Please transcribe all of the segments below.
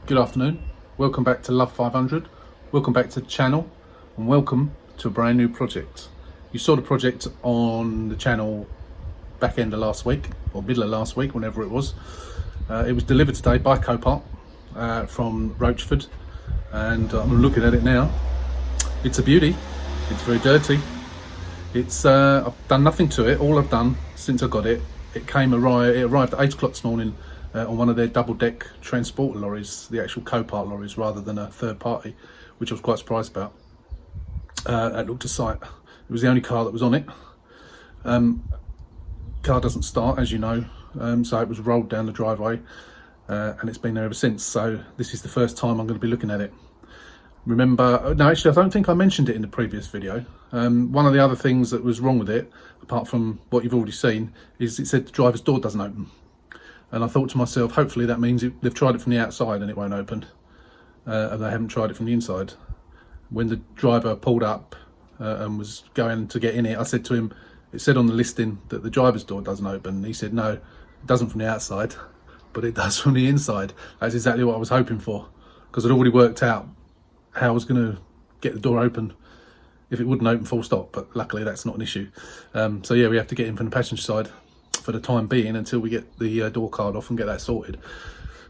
Good afternoon, welcome back to Love 500, welcome back to the channel and welcome to a brand new project. You saw the project on the channel back end of last week or middle of last week, whenever it was. It was delivered today by Copart from Rochford, and I'm looking at it now. It's a beauty, it's very dirty. I've done nothing to it. All I've done since I got it, it arrived at 8 o'clock this morning on one of their double-deck transport lorries, the actual Copart lorries, rather than a third party, which I was quite surprised about. It looked a sight. It was the only car that was on it. Car doesn't start, as you know, so it was rolled down the driveway, and it's been there ever since. So this is the first time I'm going to be looking at it. Remember, no, actually I don't think I mentioned it in the previous video. One of the other things that was wrong with it, apart from what you've already seen, is it said the driver's door doesn't open. And I thought to myself, hopefully that means they've tried it from the outside and it won't open, and they haven't tried it from the inside. When the driver pulled up and was going to get in it, I said to him, it said on the listing that the driver's door doesn't open. And he said, no, it doesn't from the outside, but it does from the inside. That's exactly what I was hoping for, because I'd already worked out how I was going to get the door open if it wouldn't open full stop, but luckily that's not an issue. So yeah, we have to get in from the passenger side for the time being until we get the door card off and get that sorted.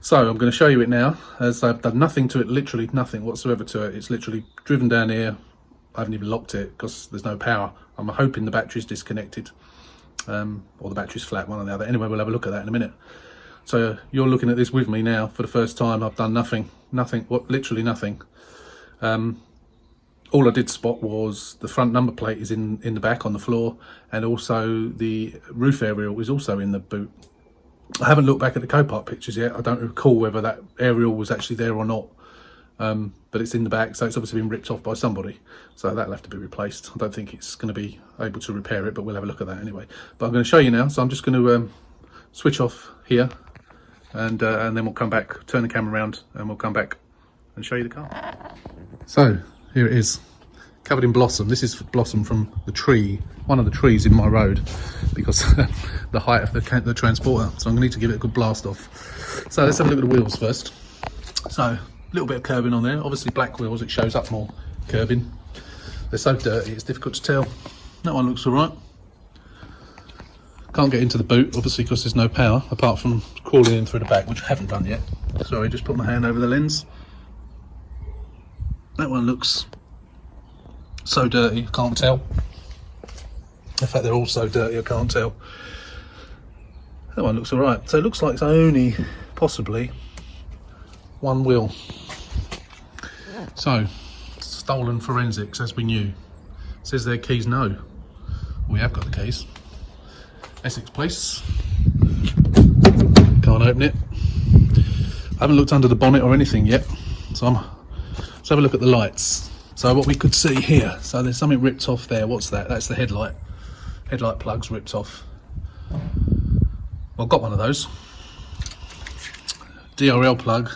So I'm going to show you it now, as I've done nothing to it, literally nothing whatsoever to it. It's literally driven down here. I haven't even locked it because there's no power. I'm hoping the battery's disconnected, or the battery's flat, one or the other. Anyway, we'll have a look at that in a minute. So you're looking at this with me now for the first time. I've done nothing, literally nothing. All I did spot was the front number plate is in the back on the floor, and also the roof aerial is also in the boot. I haven't looked back at the Copart pictures yet. I don't recall whether that aerial was actually there or not, but it's in the back, so it's obviously been ripped off by somebody, so that'll have to be replaced. I don't think it's going to be able to repair it, but we'll have a look at that anyway. But I'm going to show you now, so I'm just going to switch off here, and then we'll come back, turn the camera around, and we'll come back and show you the car. So here it is, covered in blossom. This is blossom from the tree, one of the trees in my road, because the height of the transporter. So I'm going to need to give it a good blast off. So let's have a look at the wheels first. So a little bit of curbing on there, obviously black wheels, it shows up more curbing. They're so dirty it's difficult to tell. That one looks all right. Can't get into the boot obviously because there's no power, apart from crawling in through the back, which I haven't done yet. Sorry, just put my hand over the lens. That one looks so dirty, I can't tell. In fact, they're all so dirty, I can't tell. That one looks alright. So it looks like it's only possibly one wheel. So, stolen forensics, as we knew. It says their keys no. We have got the keys. Essex Police. Can't open it. I haven't looked under the bonnet or anything yet, so let's have a look at the lights. So what we could see here, so there's something ripped off there. What's that? That's the headlight. Headlight plug's ripped off. Well, I've got one of those. DRL plug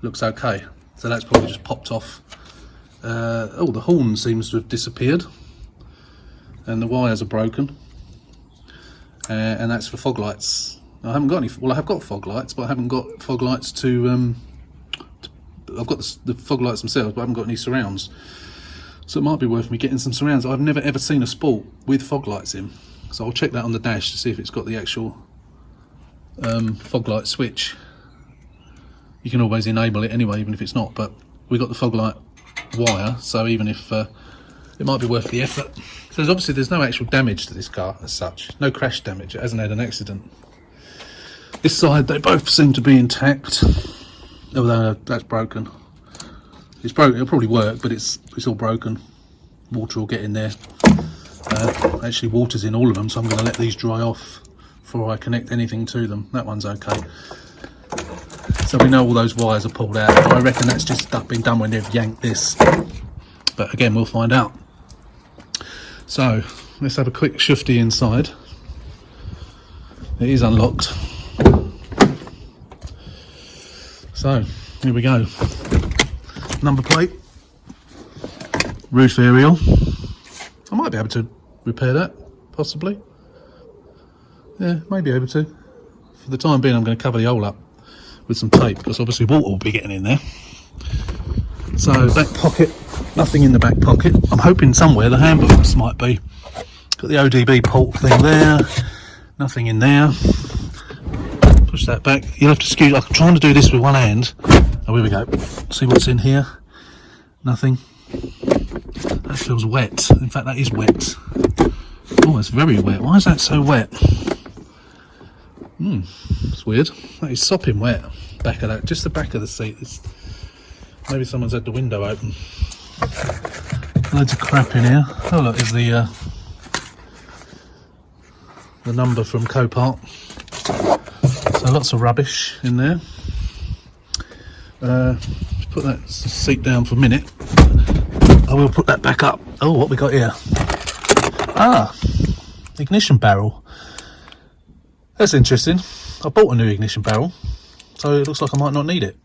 looks okay. So that's probably just popped off. Oh, the horn seems to have disappeared. And the wires are broken. And that's for fog lights. I haven't got any, well I have got fog lights, but I haven't got fog lights to I've got the fog lights themselves, but I haven't got any surrounds. So it might be worth me getting some surrounds. I've never ever seen a Sport with fog lights in. So I'll check that on the dash to see if it's got the actual fog light switch. You can always enable it anyway, even if it's not, but we got the fog light wire, so even if it might be worth the effort. So there's no actual damage to this car as such. No crash damage, it hasn't had an accident. This side, they both seem to be intact. Although that's broken. It's broken. It'll probably work, but it's all broken. Water will get in there. Actually, water's in all of them, so I'm going to let these dry off before I connect anything to them. That one's okay. So we know all those wires are pulled out. I reckon that's just been done when they've yanked this. But again, we'll find out. So let's have a quick shifty inside. It is unlocked. So here we go. Number plate, roof aerial. I might be able to repair that, possibly. Yeah, may be able to. For the time being, I'm going to cover the hole up with some tape, because obviously water will be getting in there. So back pocket, nothing in the back pocket. I'm hoping somewhere the handbooks might be. Got the ODB port thing there, nothing in there. Push that back. You'll have to excuse, I'm trying to do this with one hand. Oh, here we go. See what's in here. Nothing. That feels wet. In fact, that is wet. Oh, it's very wet. Why is that so wet? It's weird. That is sopping wet. Back of that, just the back of the seat. Maybe someone's had the window open. Loads of crap in here. Oh look, is the number from Copart. So lots of rubbish in there. Put that seat down for a minute. I will put that back up. Oh, what we got here? Ah, ignition barrel. That's interesting. I bought a new ignition barrel, so it looks like I might not need it.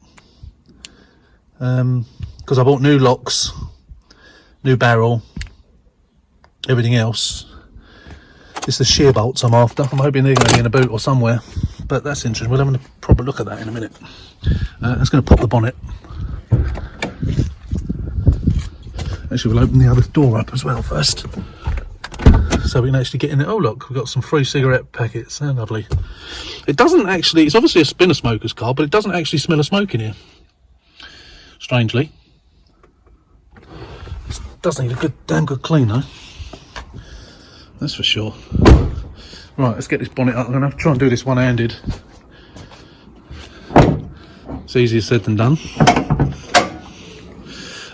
Because I bought new locks, new barrel, everything else. It's the shear bolts I'm after. I'm hoping they're going to be in a boot or somewhere, but that's interesting. We'll have a proper look at that in a minute. That's going to pop the bonnet. Actually, we'll open the other door up as well first, so we can actually get in there. Oh look, we've got some free cigarette packets. They're lovely. It doesn't actually, it's obviously a spinner smoker's car, but it doesn't actually smell of smoke in here, strangely. It does need a damn good clean though, that's for sure. Right, let's get this bonnet up. I'm going to have to try and do this one-handed. It's easier said than done.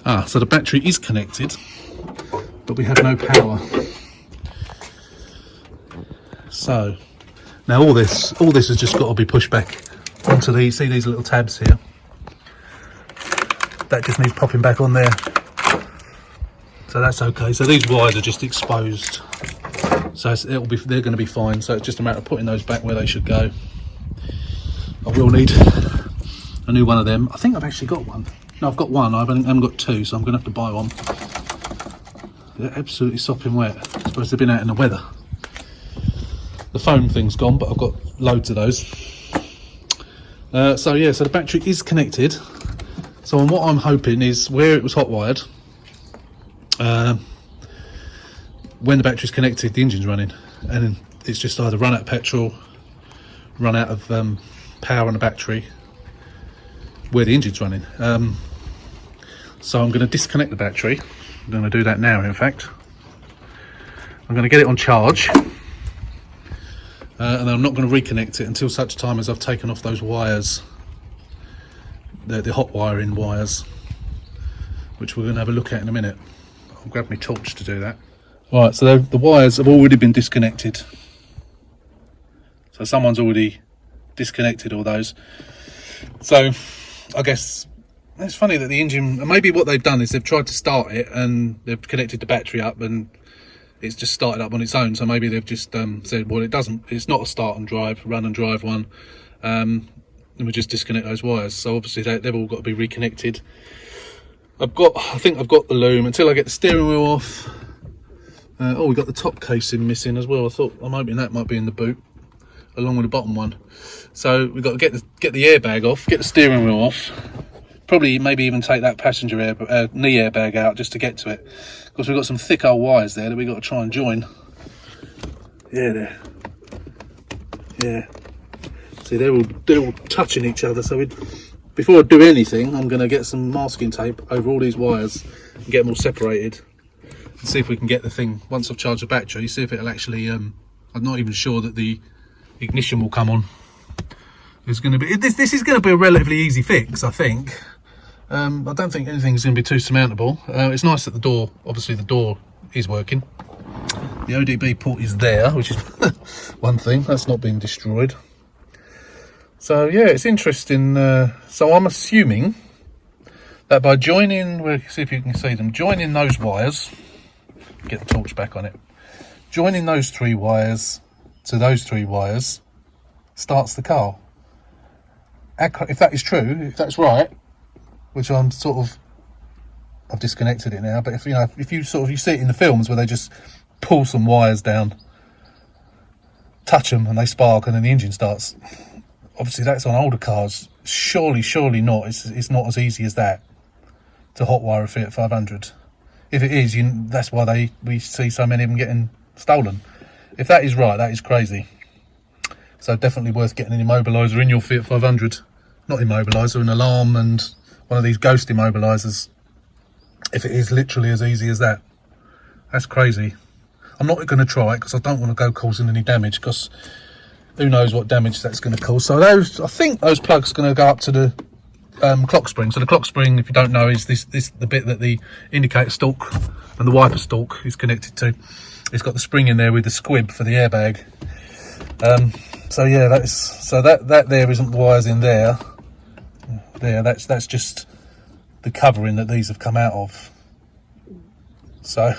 Ah, so the battery is connected, but we have no power. So now all this has just got to be pushed back onto these. See these little tabs here? That just needs popping back on there. So that's okay. So these wires are just exposed. So they're going to be fine. So it's just a matter of putting those back where they should go. I will need a new one of them. I think I've actually got one. No, I've got one. I haven't got two, so I'm going to have to buy one. They're absolutely sopping wet. I suppose they've been out in the weather. The foam thing's gone, but I've got loads of those. So yeah, so the battery is connected. So what I'm hoping is where it was hot wired, when the battery's connected, the engine's running, and then it's just either run out of petrol, run out of power on the battery, where the engine's running. So I'm going to disconnect the battery. I'm going to do that now, in fact. I'm going to get it on charge, and I'm not going to reconnect it until such time as I've taken off those wires, the hot wiring wires, which we're going to have a look at in a minute. I'll grab my torch to do that. Right, so the wires have already been disconnected. So someone's already disconnected all those. So I guess it's funny that the engine, maybe what they've done is they've tried to start it and they've connected the battery up and it's just started up on its own. So maybe they've just said, well, it's not a start and drive, run and drive one, and we just disconnect those wires. So obviously they've all got to be reconnected. I think I've got the loom until I get the steering wheel off. Oh, we got the top casing missing as well. I'm hoping that might be in the boot along with the bottom one. So we've got to get the airbag off, get the steering wheel off, probably maybe even take that passenger knee airbag out just to get to it, because we've got some thick old wires there that we've got to try and join. Yeah, see, they're all touching each other. So before I do anything, I'm going to get some masking tape over all these wires and get them all separated and see if we can get the thing, once I've charged the battery, see if it'll actually I'm not even sure that the ignition will come on. It's going to be this is going to be a relatively easy fix, I think. I don't think anything's going to be too surmountable. It's nice that the door is working. The ODB port is there, which is one thing that's not been destroyed. So yeah, it's interesting. So I'm assuming that by joining, we'll see if you can see them, joining those wires, get the torch back on it, joining those three wires to those three wires starts the car. If that is true, if that's right, which I've disconnected it now, but if you see it in the films where they just pull some wires down, touch them and they spark and then the engine starts, obviously that's on older cars. surely not. It's not as easy as that to hotwire a Fiat 500. If it is, that's why we see so many of them getting stolen. If that is right, that is crazy. So definitely worth getting an immobiliser in your Fiat 500. Not immobiliser, an alarm and one of these ghost immobilisers. If it is literally as easy as that. That's crazy. I'm not going to try it because I don't want to go causing any damage, because who knows what damage that's going to cause. So I think those plugs are going to go up to the clock spring. So the clock spring, if you don't know, is this the bit that the indicator stalk and the wiper stalk is connected to. It's got the spring in there with the squib for the airbag. So yeah, that there isn't wires in there. That's just the covering that these have come out of. So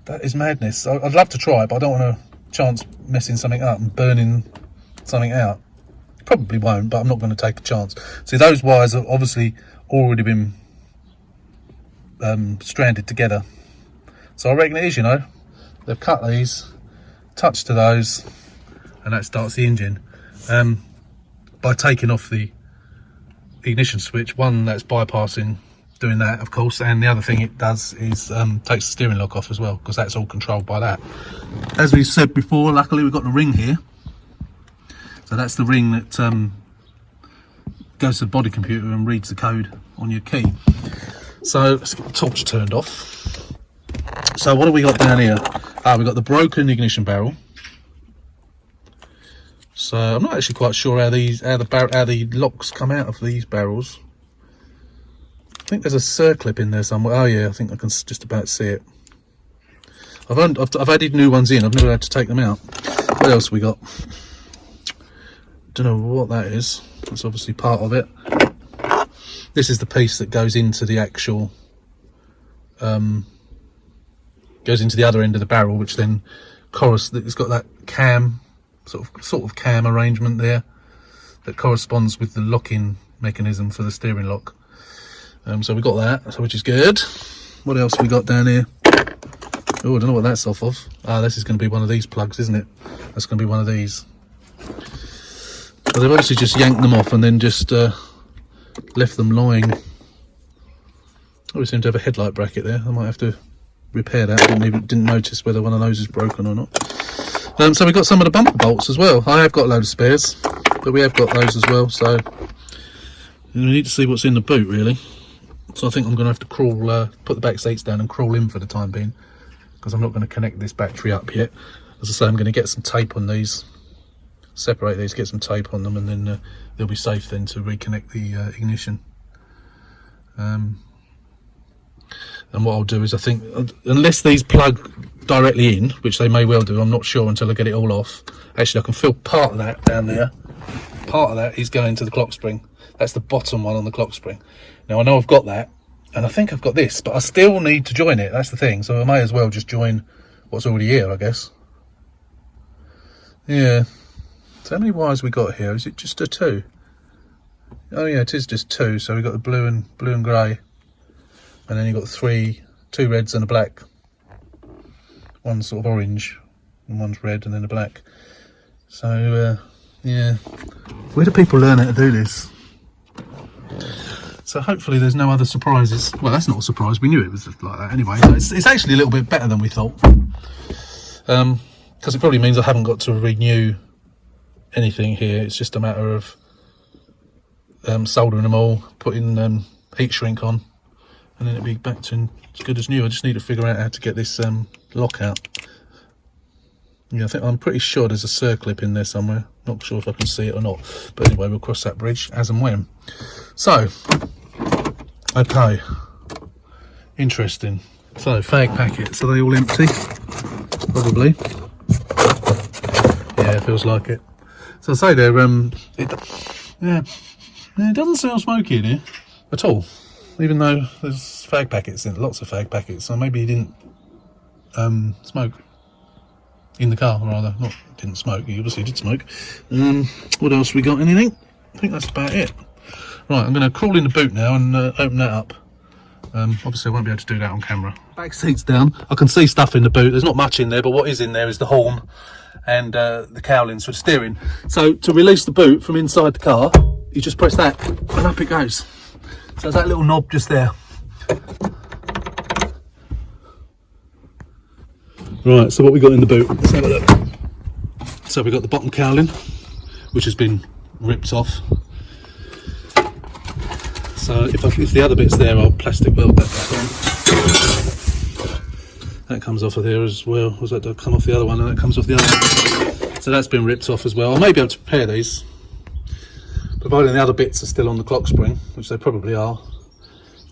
that is madness. I'd love to try it, but I don't want to chance messing something up and burning something out. Probably won't, but I'm not going to take a chance. See, those wires have obviously already been stranded together. So I reckon it is, you know. They've cut these, touched to those, and that starts the engine. By taking off the ignition switch, one that's bypassing doing that, of course, and the other thing it does is takes the steering lock off as well, because that's all controlled by that. As we said before, luckily we've got the ring here. So that's the ring that goes to the body computer and reads the code on your key. So let's get the torch turned off. So what have we got down here? We've got the broken ignition barrel. So I'm not actually quite sure how the locks come out of these barrels. I think there's a circlip in there somewhere. Oh yeah, I think I can just about see it. I've added new ones in. I've never had to take them out. What else we got? Don't know what that is. That's obviously part of it. This is the piece that goes into the actual goes into the other end of the barrel, which then it's got that cam sort of cam arrangement there that corresponds with the locking mechanism for the steering lock. So we got that, which is good. What else we got down here? Oh, I don't know what that's off of. This is going to be one of these plugs, isn't it? That's going to be one of these. But they've obviously just yanked them off and then just left them lying. Oh, we seem to have a headlight bracket there. I might have to repair that. I didn't notice whether one of those is broken or not. So we've got some of the bumper bolts as well. I have got a load of spares, but we have got those as well. So we need to see what's in the boot, really. So I think I'm going to have to crawl, put the back seats down and crawl in for the time being, because I'm not going to connect this battery up yet. As I say, I'm going to get some tape on these, separate these, get some tape on them, and then they'll be safe then to reconnect the ignition. And what I'll do is, I think, unless these plug directly in, which they may well do, I'm not sure until I get it all off. Actually, I can feel part of that down there. Part of that is going to the clock spring. That's the bottom one on the clock spring. Now I know I've got that, and I think I've got this, but I still need to join it. That's the thing. So I may as well just join what's already here, I guess. Yeah. So how many wires we got here? Is it just a 2? Oh yeah, it is just 2. So we've got the blue and grey, and then you've got 2 reds and a black. One's sort of orange, and one's red, and then a black. So yeah. Where do people learn how to do this? So hopefully there's no other surprises. Well, that's not a surprise. We knew it was like that anyway. It's actually a little bit better than we thought. Because it probably means I haven't got to renew anything here. It's just a matter of soldering them all, putting heat shrink on, and then it'll be back to as good as new. I just need to figure out how to get this lock out. Yeah, I'm pretty sure there's a circlip in there somewhere. Not sure if I can see it or not. But anyway, we'll cross that bridge as and when. So, okay. Interesting. So, fag packets, are they all empty? Probably. Yeah, it feels like it. So I say there, it doesn't smell smoky in here at all. Even though there's fag packets in it, lots of fag packets. So maybe he didn't smoke. In the car, rather. Not didn't smoke, he obviously did smoke. What else we got? Anything? I think that's about it. Right, I'm going to crawl in the boot now and open that up. Obviously I won't be able to do that on camera. Back seat's down. I can see stuff in the boot. There's not much in there, but what is in there is the horn and the cowlings for the steering. So to release the boot from inside the car, you just press that and up it goes. So there's that little knob just there. Right, so what we got in the boot, let's have a look. So we've got the bottom cowling, which has been ripped off. So if the other bit's there, I'll plastic weld that back on. That comes off of there as well. Was that to come off the other one, and that comes off the other one. So that's been ripped off as well. I may be able to repair these, providing the other bits are still on the clock spring, which they probably are.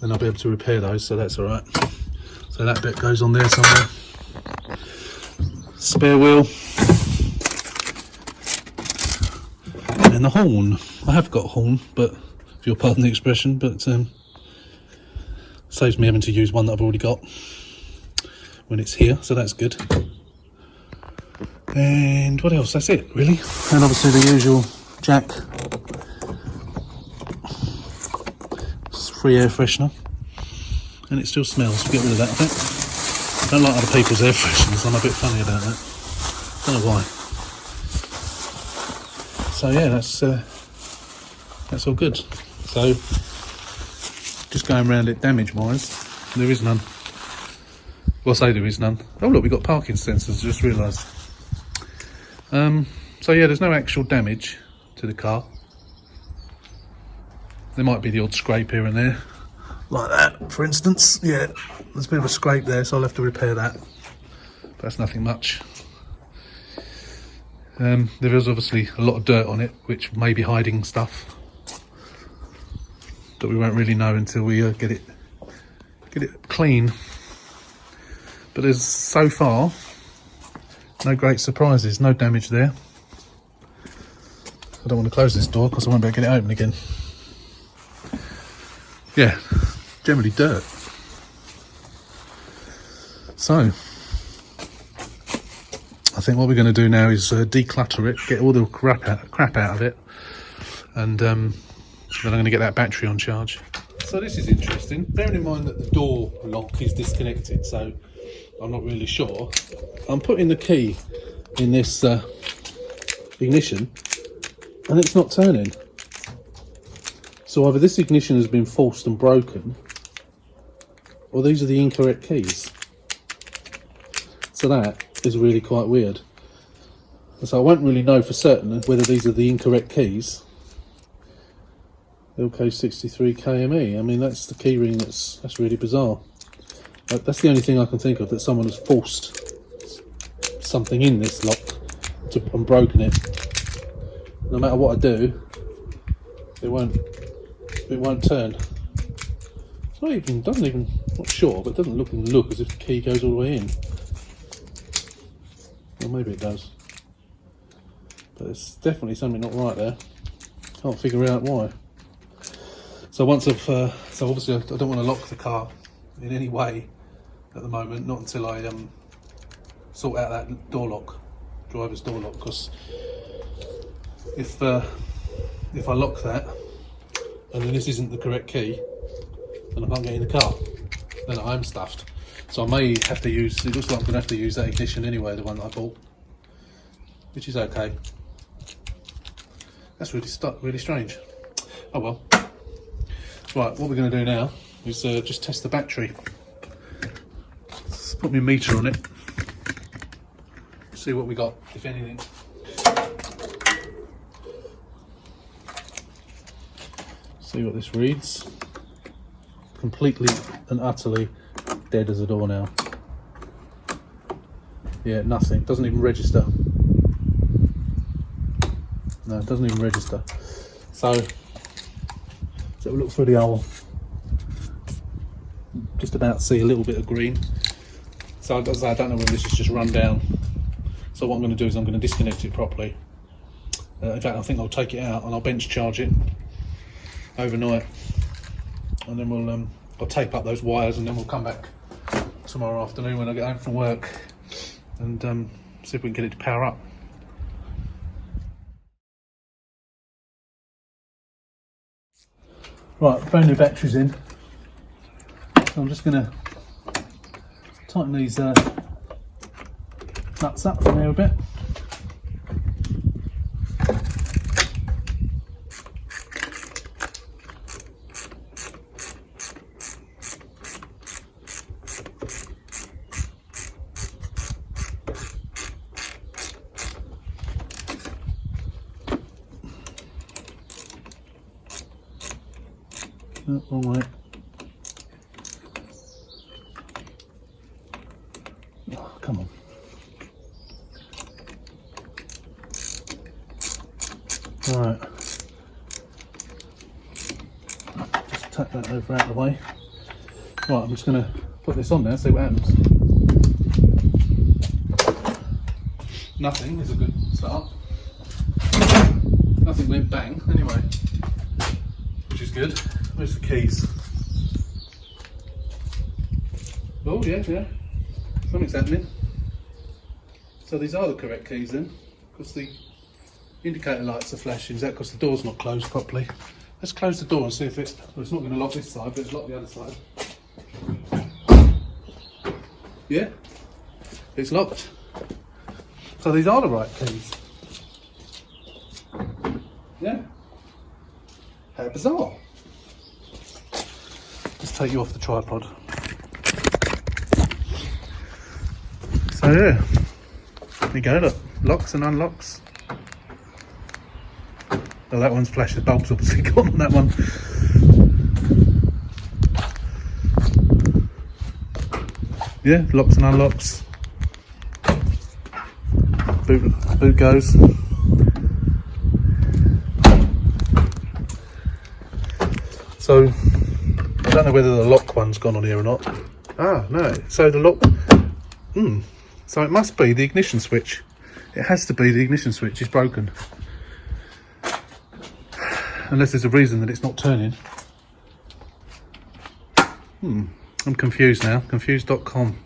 Then I'll be able to repair those, so that's all right. So that bit goes on there somewhere. Spare wheel. And the horn. I have got a horn, but if you'll pardon the expression, but saves me having to use one that I've already got when it's here, so that's good. And what else? That's it, really. And obviously the usual jack. It's free air freshener. And it still smells. Get rid of that, I think. I don't like other people's air fresheners. I'm a bit funny about that. Don't know why. So yeah, that's all good. So just going around it damage-wise, there is none. Well, I say there is none. Oh look, we've got parking sensors. Just realised. So yeah, there's no actual damage to the car. There might be the odd scrape here and there. Like that, for instance. Yeah, there's a bit of a scrape there, so I'll have to repair that. But that's nothing much. There is obviously a lot of dirt on it, which may be hiding stuff that we won't really know until we get it clean. But there's so far no great surprises, no damage there. I don't want to close this door because I won't be able to get it open again. Yeah, generally dirt. So I think what we're going to do now is declutter it, get all the crap out of it, and then I'm going to get that battery on charge. So this is interesting, bearing in mind that the door lock is disconnected, so I'm not really sure. I'm putting the key in this ignition and it's not turning. So either this ignition has been forced and broken, or these are the incorrect keys. So that is really quite weird. So I won't really know for certain whether these are the incorrect keys. LK63 KME. I mean, that's the key ring. That's really bizarre. That's the only thing I can think of, that someone has forced something in this lock and broken it. No matter what I do, it won't turn. It's not even, not sure, but it doesn't look as if the key goes all the way in. Well, maybe it does, but there's definitely something not right there. Can't figure out why. So once I've, so obviously I don't want to lock the car in any way at the moment, not until I sort out that door lock, driver's door lock, because if I lock that and then this isn't the correct key, then I can't get in the car, then I'm stuffed. So I may have to use, it looks like I'm going to have to use that ignition anyway, the one that I bought, which is okay. That's really strange. Oh well. Right, what we're going to do now is just test the battery. Let's put my meter on it, see what we got, if anything. See what this reads. Completely and utterly dead as a door now. Yeah, nothing. Doesn't even register. No, it doesn't even register. So we'll look through the hole. Just about see a little bit of green. So I don't know whether this is just run down. So what I'm going to do is I'm going to disconnect it properly. In fact, I think I'll take it out and I'll bench charge it overnight, and then we'll I'll tape up those wires, and then we'll come back tomorrow afternoon when I get home from work and see if we can get it to power up. Right, brand new batteries in. So I'm just going to tighten these nuts up from there a bit. No, wrong way. Oh, come on. Right. Just tuck that over out of the way. Right, I'm just going to put this on there, see what happens. Nothing is a good start. Nothing went bang, anyway, which is good. Where's the keys? Oh, yeah. Something's happening. So these are the correct keys then, because the indicator lights are flashing. Is that because the door's not closed properly? Let's close the door and see if it's... Well, it's not going to lock this side, but it's locked the other side. Yeah, it's locked. So these are the right keys. Yeah. How bizarre. Let's take you off the tripod. So yeah, there you go, look. Locks and unlocks. Oh, that one's flashed, the bulb's obviously gone on that one. Yeah, locks and unlocks. Boot goes. So, I don't know whether the lock one's gone on here or not. Ah, no, so the lock, so it must be the ignition switch. It has to be the ignition switch is broken. Unless there's a reason that it's not turning. I'm confused now, confused.com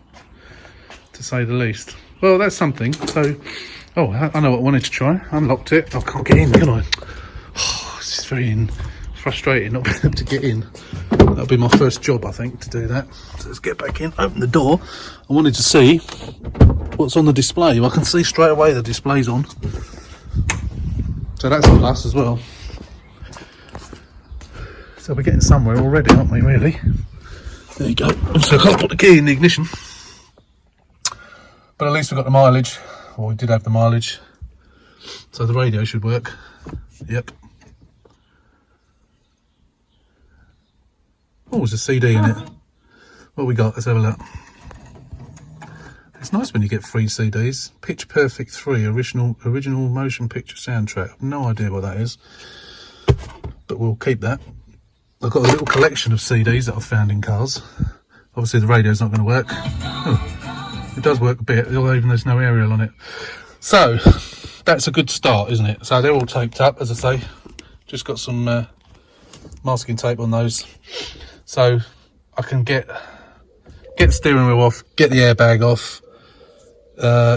to say the least. Well, that's something. So, oh, I know what I wanted to try. Unlocked it. I can't get in, can I? Oh, this is very frustrating not being able to get in. That'll be my first job, I think, to do that. So let's get back in, open the door. I wanted to see what's on the display. Well, I can see straight away the display's on. So that's a plus as well. So we're getting somewhere already, aren't we, really? There you go. So I can't put the key in the ignition. But at least we've got the mileage. Well, we did have the mileage. So the radio should work. Yep. Oh, there's a CD in it. What we got? Let's have a look. It's nice when you get free CDs. Pitch Perfect 3, original motion picture soundtrack. I've no idea what that is. But we'll keep that. I've got a little collection of CDs that I've found in cars. Obviously the radio's not going to work. Oh, it does work a bit, even though there's no aerial on it. So, that's a good start, isn't it? So they're all taped up, as I say. Just got some masking tape on those. So I can get the steering wheel off, get the airbag off,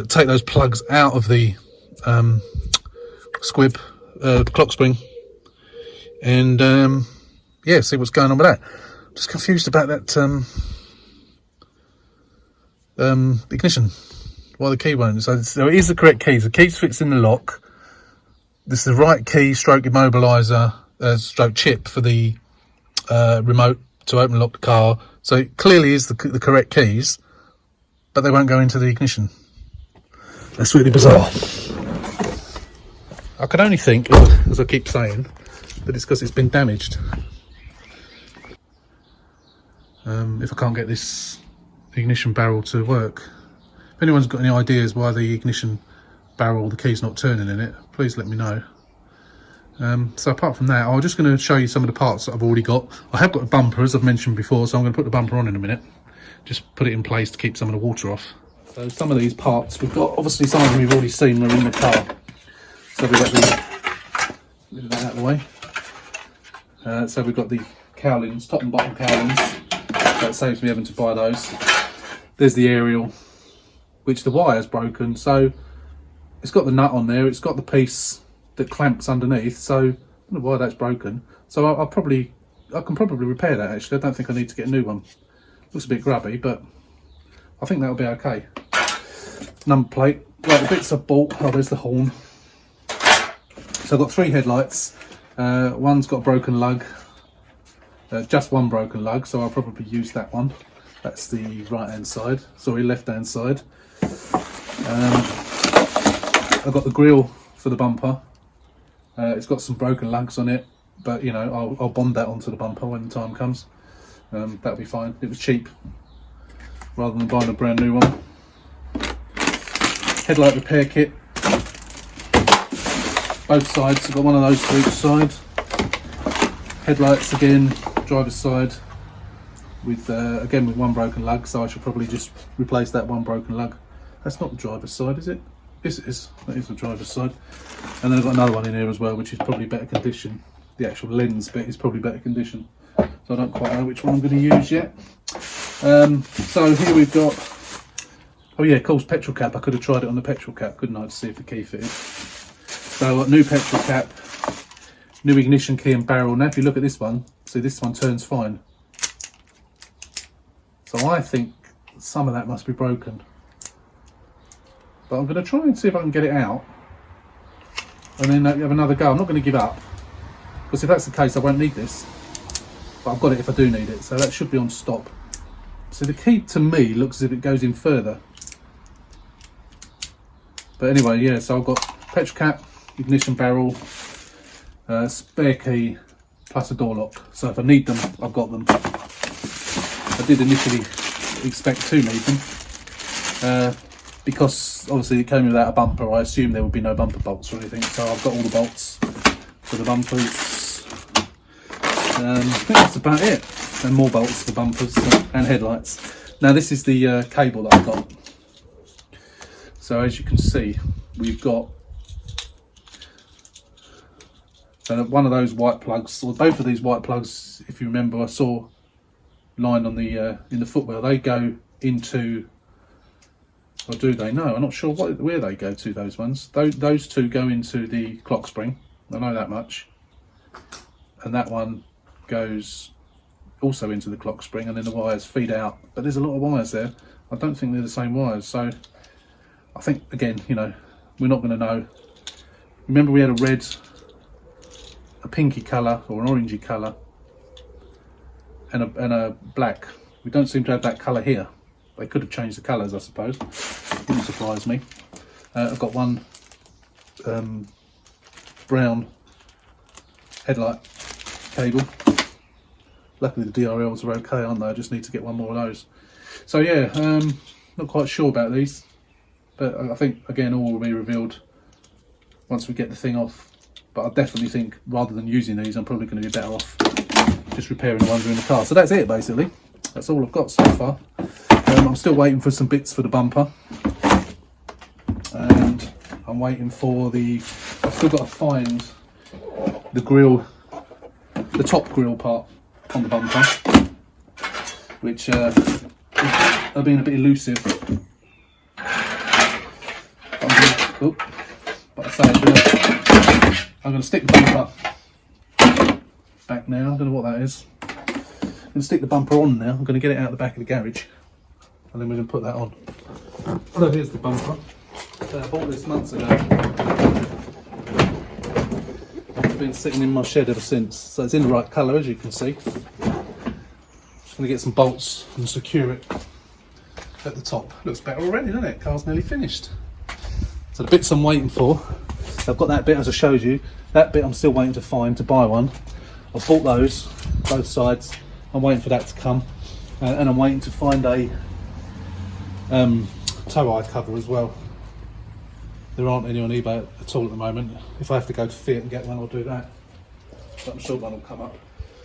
take those plugs out of the squib, clock spring, and yeah, see what's going on with that. Just confused about that ignition. Why the key won't? So it is the correct keys. The key fits in the lock. This is the right key, stroke immobiliser, stroke chip for the remote to open and lock the car. So it clearly is the correct keys, but they won't go into the ignition. That's really bizarre. I can only think, as I keep saying, that it's because it's been damaged. If I can't get this ignition barrel to work. If anyone's got any ideas why the ignition barrel, the key's not turning in it, please let me know. So apart from that, I'm just going to show you some of the parts that I've already got. I have got a bumper, as I've mentioned before, so I'm going to put the bumper on in a minute. Just put it in place to keep some of the water off. So some of these parts we've got, obviously some of them we've already seen are in the car. So we've got the, that out of the way. So we've got the cowlings, top and bottom cowlings. So it saves me having to buy those. There's the aerial, which the wire's broken. So it's got the nut on there, it's got the piece that clamps underneath, so I don't know why that's broken. So I can probably repair that actually. I don't think I need to get a new one. Looks a bit grubby, but I think that'll be okay. Number plate, right, the bits I bought, oh there's the horn. So I've got 3 headlights, one's got a broken lug, just one broken lug, so I'll probably use that one. That's the right hand side, sorry, left hand side. I've got the grille for the bumper. It's got some broken lugs on it. but you know, I'll bond that onto the bumper when the time comes. That'll be fine. It was cheap rather than buying a brand new one. Headlight repair kit, both sides. I've got one of those for each side. Headlights again, driver's side, with again with one broken lug, so I should probably just replace that one broken lug. That's not the driver's side, is it? Yes, it is. That is the driver's side. And then I've got another one in here as well, which is probably better condition. The actual lens bit is probably better condition, so I don't quite know which one I'm going to use yet. So here we've got, oh yeah, of course, petrol cap. I could have tried it on the petrol cap, couldn't I, to see if the key fitted. So I've got new petrol cap, new ignition key and barrel. Now if you look at this one, see this one turns fine. So I think some of that must be broken. But I'm going to try and see if I can get it out and then have another go. I'm not going to give up, because if that's the case I won't need this. But I've got it if I do need it, so that should be on stop. So the key to me looks as if it goes in further. But anyway, yeah, so I've got petrol cap, ignition barrel, spare key, plus a door lock. So if I need them, I've got them. I did initially expect to need them. Because obviously it came without a bumper, I assumed there would be no bumper bolts or anything. So I've got all the bolts for the bumpers. I think that's about it. And more bolts for bumpers and headlights. Now this is the cable that I've got. So as you can see, we've got one of those white plugs, or both of these white plugs, if you remember, I saw lined on the in the footwell. They go into, or do they? No, I'm not sure where they go to, those ones. Those two go into the clock spring, I know that much. And that one goes also into the clock spring, and then the wires feed out. But there's a lot of wires there. I don't think they're the same wires. So I think, again, you know, we're not going to know. Remember we had a red, a pinky colour, or an orangey colour, and a black. We don't seem to have that colour here. They could have changed the colours, I suppose. Wouldn't surprise me. I've got one brown headlight cable. Luckily the DRLs are okay, aren't they? I just need to get one more of those. So yeah, not quite sure about these, but I think again all will be revealed once we get the thing off. But I definitely think rather than using these, I'm probably going to be better off just repairing the ones that are in the car. So that's it basically. That's all I've got so far. I'm still waiting for some bits for the bumper, and I'm waiting for the, I've still got to find the grille, the top grille part on the bumper, which are being a bit elusive. But I say I'm going to stick the bumper back now. I don't know what that is. I'm going to stick the bumper on now. I'm going to get it out the back of the garage, and then we're going to put that on. So here's the bumper. I bought this months ago. It's been sitting in my shed ever since. So it's in the right colour, as you can see. Just going to get some bolts and secure it at the top. Looks better already, doesn't it? Car's nearly finished. So the bits I'm waiting for, I've got that bit as I showed you. That bit I'm still waiting to find to buy one. I've bought those, both sides. I'm waiting for that to come, and I'm waiting to find a tow eye cover as well. There aren't any on eBay at all at the moment. If I have to go to Fiat and get one, I'll do that. But I'm sure one will come up.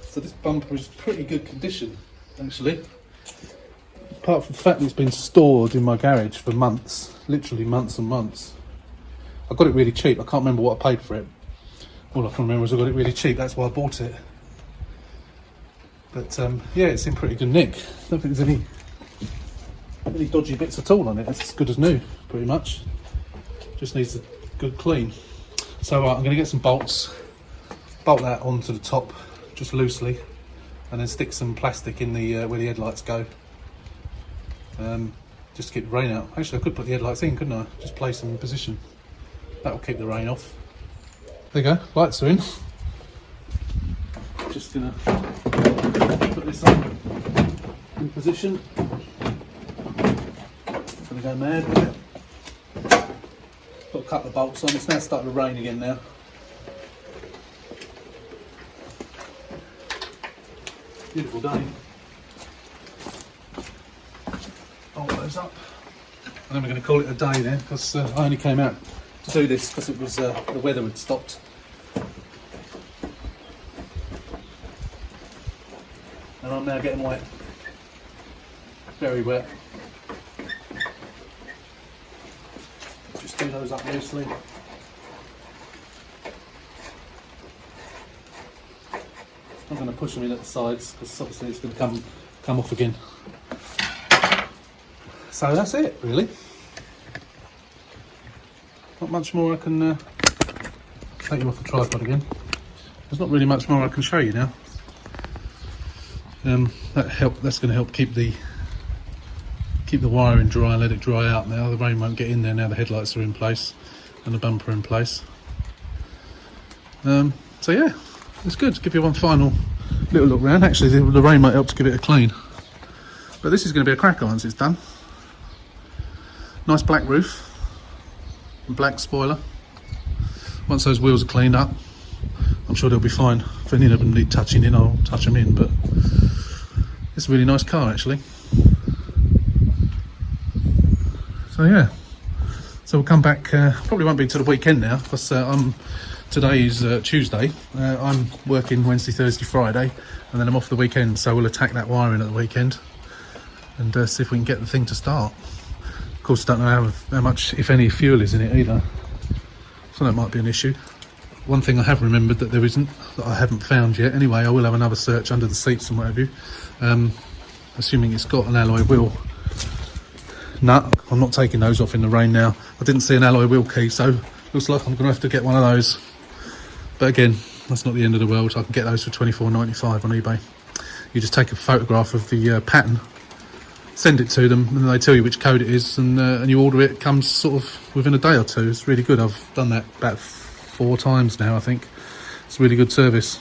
So this bumper is pretty good condition, actually. Apart from the fact that it's been stored in my garage for months, literally months and months. I got it really cheap. I can't remember what I paid for it. All I can remember is I got it really cheap. That's why I bought it. But yeah, it's in pretty good nick. I don't think there's any dodgy bits at all on it. It's as good as new, pretty much. Just needs a good clean. So right, I'm going to get some bolts, bolt that onto the top just loosely, and then stick some plastic in the where the headlights go, just to keep the rain out. Actually, I could put the headlights in, couldn't I? Just place them in position. That'll keep the rain off. There you go, lights are in. Just gonna put this on in position. Gonna go mad with it. Put a couple of bolts on. It's now starting to rain again now. Beautiful day. Bolt those up. And then we're going to call it a day then, because I only came out to do this because it was the weather had stopped. And I'm now getting wet. Very wet. Just do those up loosely. I'm going to push them in at the sides because obviously it's going to come off again. So that's it, really. Not much more I can take you off the tripod again. There's not really much more I can show you now. That's going to help keep the wiring dry and let it dry out now. The rain won't get in there now the headlights are in place and the bumper in place. So yeah, it's good to give you one final little look round. Actually the rain might help to give it a clean. But this is going to be a cracker once it's done. Nice black roof and black spoiler. Once those wheels are cleaned up, I'm sure they'll be fine. If any of them need touching in, I'll touch them in, but it's a really nice car actually. So yeah, so we'll come back, probably won't be till the weekend now, because today is Tuesday. I'm working Wednesday, Thursday, Friday, and then I'm off the weekend, so we'll attack that wiring at the weekend and see if we can get the thing to start. Of course, don't know how much, if any, fuel is in it either, so that might be an issue. One thing I have remembered that there isn't, that I haven't found yet. Anyway, I will have another search under the seats and what have you. Assuming it's got an alloy wheel nut. I'm not taking those off in the rain now. I didn't see an alloy wheel key, so looks like I'm going to have to get one of those. But again, that's not the end of the world. I can get those for $24.95 on eBay. You just take a photograph of the pattern, send it to them, and they tell you which code it is, and you order it. It comes sort of within a day or two. It's really good. I've done that about 4 times now, I think. It's a really good service,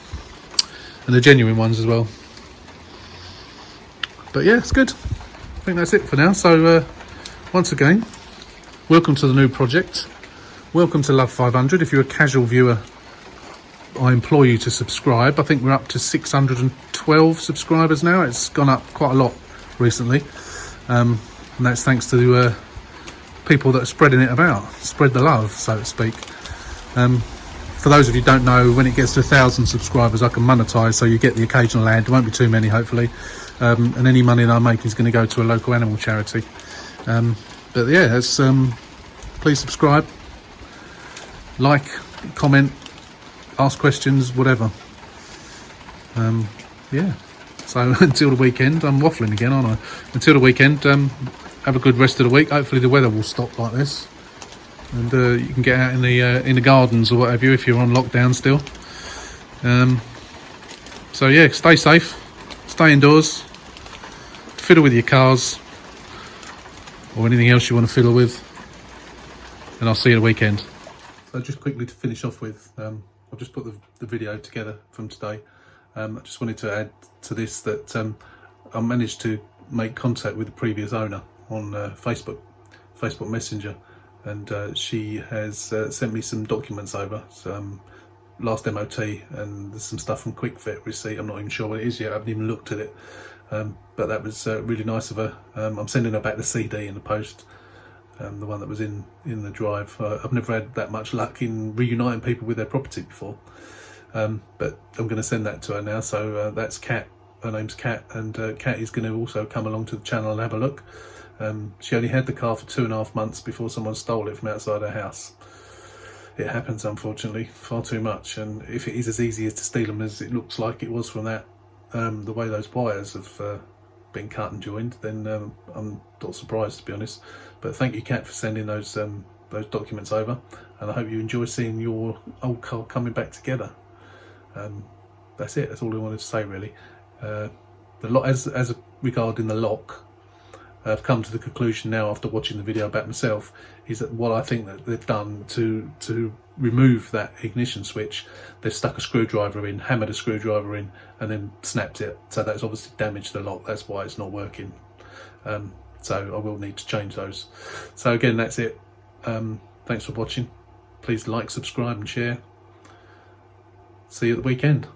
and they're genuine ones as well. But yeah, it's good. I think that's it for now. So once again, welcome to the new project. Welcome to Love 500. If you're a casual viewer, I implore you to subscribe. I think we're up to 612 subscribers now. It's gone up quite a lot recently, and that's thanks to people that are spreading it about, spread the love, so to speak. For those of you who don't know, when it gets to 1,000 subscribers, I can monetize, so you get the occasional ad. There won't be too many, hopefully, and any money that I make is going to go to a local animal charity. But yeah, please subscribe, like, comment, ask questions, whatever. Yeah, so until the weekend, I'm waffling again, aren't I? Until the weekend, have a good rest of the week. Hopefully the weather will stop like this, and you can get out in the gardens or whatever if you're on lockdown still. So yeah, stay safe, stay indoors, fiddle with your cars or anything else you want to fiddle with, and I'll see you at the weekend. So just quickly to finish off with, I've just put the video together from today. I just wanted to add to this that I managed to make contact with the previous owner on Facebook Messenger, and she has sent me some documents over, some last MOT, and there's some stuff from Quick Fit receipt. I'm not even sure what it is yet, I haven't even looked at it, but that was really nice of her. I'm sending her back the CD in the post, the one that was in the drive. I've never had that much luck in reuniting people with their property before, but I'm going to send that to her now. So that's Kat, her name's Kat, and Kat is going to also come along to the channel and have a look. She only had the car for 2.5 months before someone stole it from outside her house. It happens, unfortunately, far too much, and if it is as easy to steal them as it looks like it was from that, the way those wires have been cut and joined, then I'm not surprised, to be honest. But thank you, Kat, for sending those documents over, and I hope you enjoy seeing your old car coming back together. That's it. That's all I wanted to say, really. The lot, as regarding the lock, I've come to the conclusion now, after watching the video back myself, is that what I think that they've done to remove that ignition switch, they've stuck a screwdriver in, hammered a screwdriver in, and then snapped it. So that's obviously damaged the lock. That's why it's not working. So I will need to change those. So again, that's it. Thanks for watching. Please like, subscribe and share. See you at the weekend.